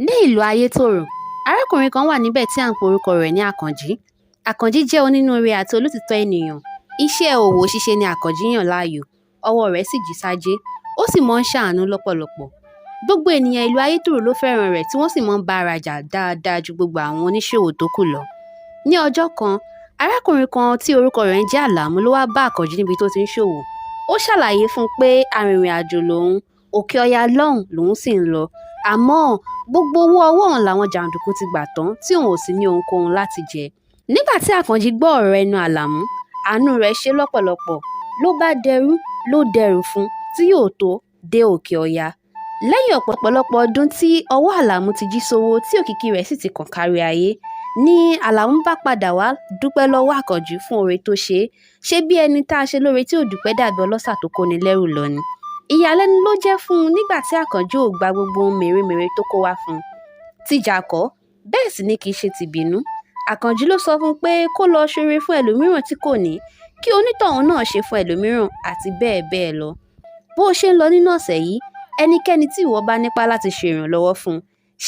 Ní ìlú Ayétòrò, arákùnrin kan wà níbẹ̀ tí à ń pe orúkọ rẹ̀ ní Àkànjí. Àkànjí jẹ́ onínúure àti olótìítọ́ ènìyàn. Iṣẹ́ òwò ṣíṣe ni Àkànjí yàn láàyò, ọwọ́ rẹ̀ sì jí sájé, ó sì máa ń ṣàánú lọ́pọ̀lọpọ̀. Gbogbo ènìyàn ìlú Ayétòrò ló fẹ́ràn rẹ̀ tí wọ́n sì máa ń bá a rajà dáadáa ju gbogbo àwọn oníṣòwò tó kù lọ. Ní ọjọ́ kan, arákùnrin kan tí orúkọ rẹ̀ ń jẹ́ Àlàmú ló wá bá Àkànjí níbi tó ti ń ṣòwò. Ó ṣàlàyé fún un pé arìnrìn-àjò lòun, òkè ọya lọ́hùn lòun sì ń lọ. Àmọ́ gbogbo owó ọwọ́ òun làwọn jàǹdùkú ti gbà tán tí òun ò sì ní ohunkóhun láti jẹ. Nígbà tí Àkànjí gbọ́ ọ̀rọ̀ ẹnu Àlàmú, àánú rẹ̀ ṣe lọ́pọ̀lọpọ̀, ló bá dẹrù fún tí yóò tó dé òkè ọya. Lẹ́yìn ọ̀pọ̀lọpọ̀ ọdún tí ọwọ́ Àlàmú ti jí sówó tí òkìkí rẹ̀ sì ti kàn kárí ayé, ni Àlàmú bá padà wá dúpẹ́ lọ́wọ́ Àkànjí fún oore tó ṣe bí ẹni tá a ṣe lóore tí ò dúpẹ́ dàbí ọlọ́ṣà tó kóni lẹ́rù lọ ni. Ìyàlẹ́nu ló jẹ́ fún un nígbà tí Àkànjí ò gba gbogbo ohun mèremère tó kó wá fún un. Tìjà kọ́, bẹ́ẹ̀ sì ni kì í ṣe tìbínú. Àkànjí ló sọ fún un pé kó lọ ṣoore fún ẹlòmíràn tí kò ní, kí onítọ̀hún náà ṣe fún ẹlòmíràn àti bẹ́ẹ̀ bẹ́ẹ̀ lọ. Bó o ṣe ń lọ nínú ọ̀sẹ̀ yìí, ẹnikẹ́ni tí ìwọ bá nípá láti ṣe ìrànlọ́wọ́ fún,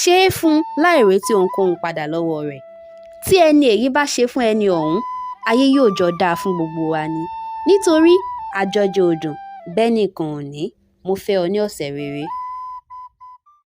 ṣe é fún láì retí ohunkóhun padà lọ́wọ́ rẹ̀. Tí ẹni èyí bá ṣe fún ẹni ọ̀hún, ayé yóò jọ dáa fún gbogbo wa ni. Nítorí àjọjẹ ò dùn, bẹ́nìkan ò ní. Mo fẹ́ ọ ní ọ̀sẹ̀ rere.